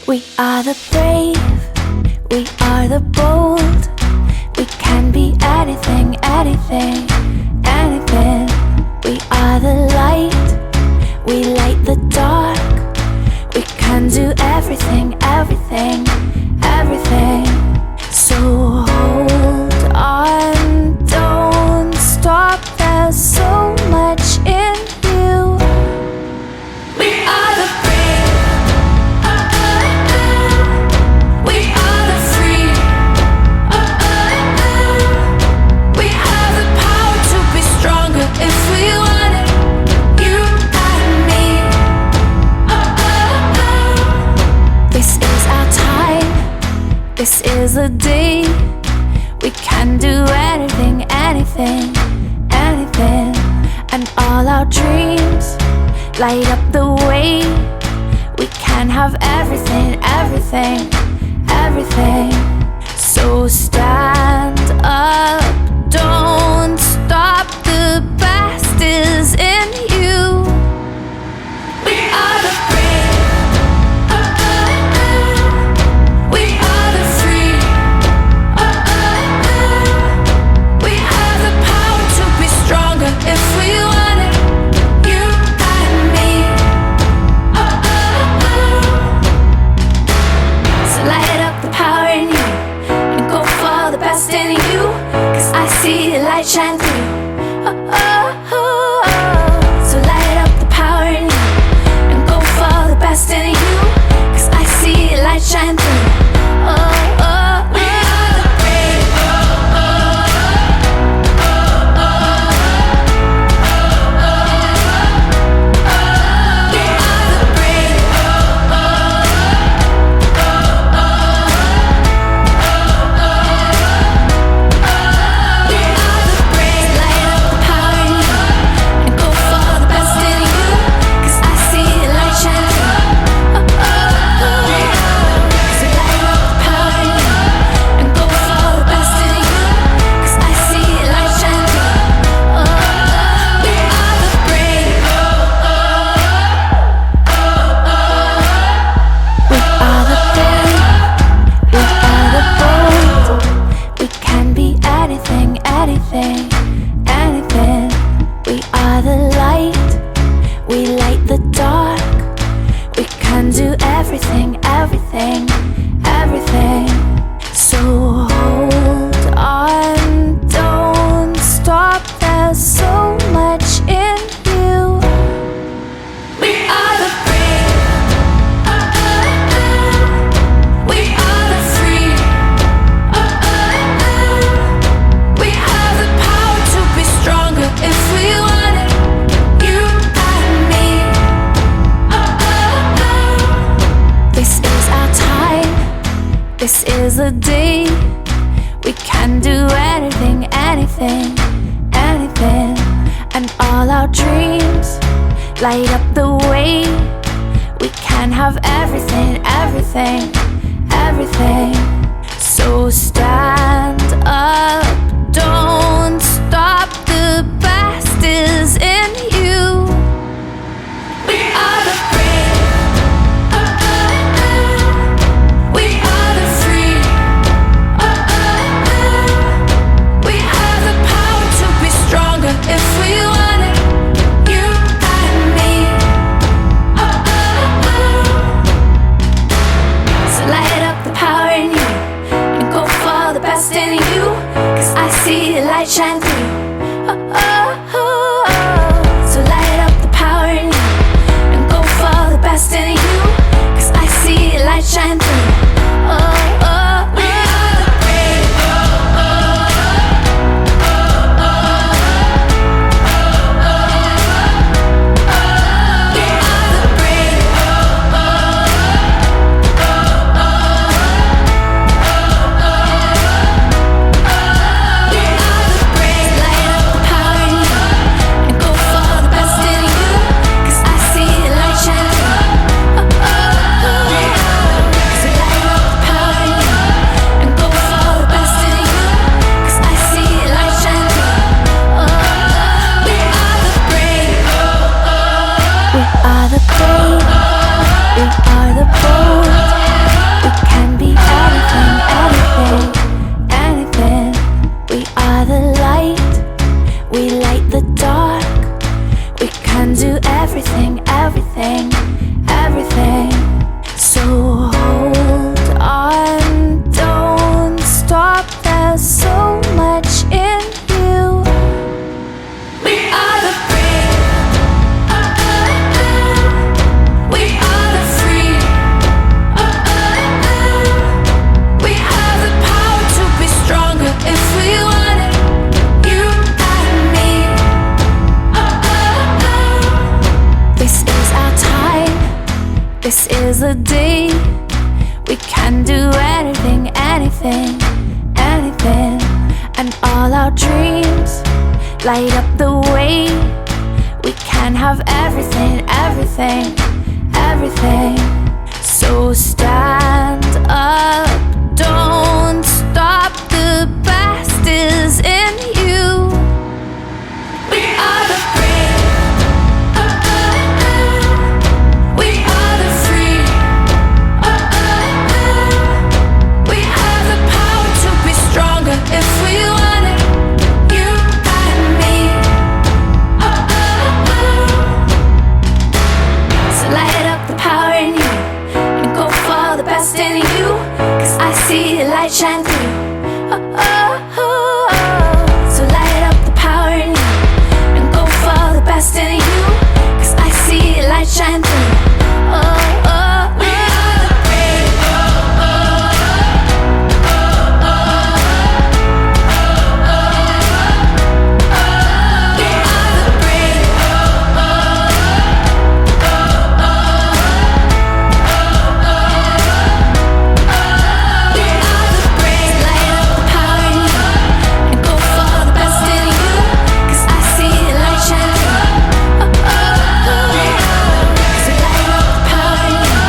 We are the brave, we are the bold. We can be anything, anything, anything. We are the light, we light the dark. We can do everything, everything, everything. So hold on, don't stop. There's so much in you. We are the brave, we are the free. We have the power to be stronger if we want it. You and me. This is our time, this is the day. We can do anything, anything, anything. And all our dreams light up the way. We can have everything, everything, everything. So stand up, don't stop. The best is in you. We are the brave, we are the free. We have the power to be stronger if we want it. You and me. So light up the power in you and go for the best in you. 'Cause I see the light shine through. So light up the power in you and go for the best in you. 'Cause I see the light shine through. We are the brave. We are the brave. We are the brave. Light up the power in you and go for the best in you. 'Cause I see the light shine through. So light up the power in you and go for the best in you. 'Cause I see the light shine through. We are the brave. We are the brave, we are the bold. We can be anything, anything, anything. We are the light, we light the dark. We can do everything, everything, everything. So hold on, don't stop. There's so much in you. We are the brave, we are the free. We have the power to be stronger if we want it. You and me. This is our time, this is the day. We can do anything, anything, anything. And all our dreams light up the way. We can have everything, everything, everything. So stand up, don't stop. The best is in you. We are the brave, we are the free. We have the power to be stronger if we want it. You and me. So light up the power in you and go for the best in you. 'Cause I see the light shine through. everything, everything, everything. So hold on, don't stop, there's so much in you. We are the brave, we are the free, we have the power to be stronger if we want it, you and me. This is our time, this is the day. We can do anything, anything, anything. And all our dreams light up the way. We can have everything, everything, everything. So stand up, don't stop, the best is in you. We are the brave, we are the free, we have the power to be stronger if we want it, you and me. So light up the power in you and go for the best in you, 'cause I see the light shine through. So light up the power in you and go for the best in you, 'cause I see the light shine through. We are the brave, we are the brave, we are the brave. Light up the power in you and go for the best in you, 'cause I see the light shine through. So light up the power in you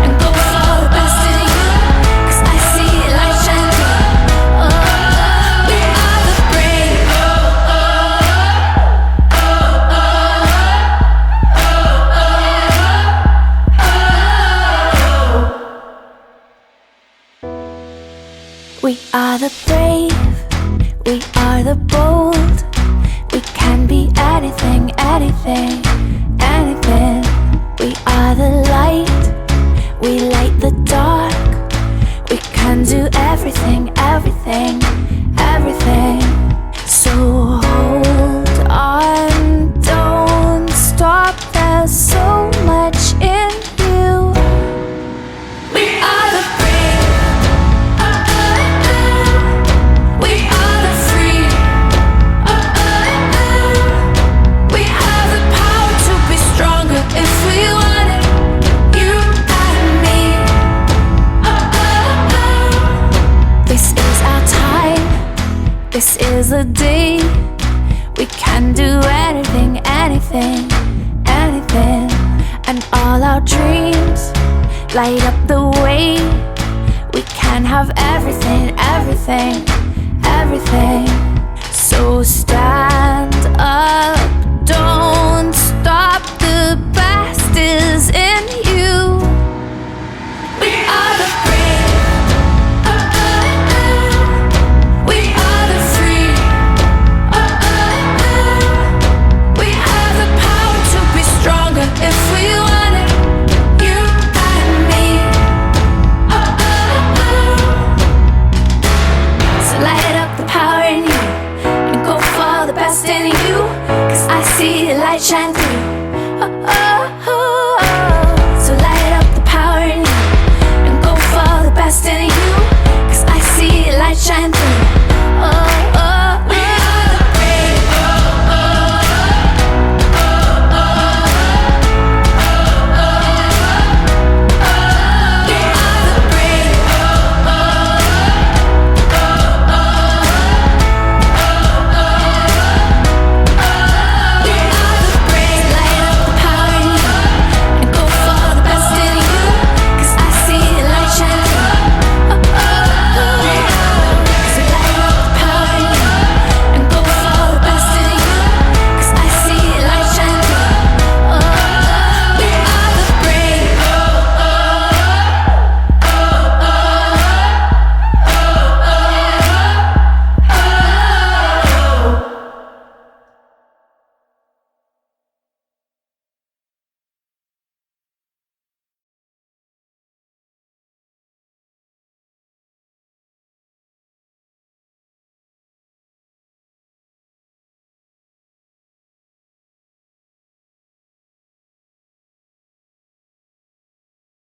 and go for the best in you, 'cause I see the light shine through. We are the brave. We are the brave, we are the bold. We can be anything, anything, anything. We are the light, we light the dark. We can do everything, everything, everything. So hold on, don't stop, there's so much in you. We are the brave, we are the free, we have the power to be stronger if we want it, you and me. This is our time, this is the day. We can do anything, anything, anything. And all our dreams light up the way. We can have everything, everything, everything. So stand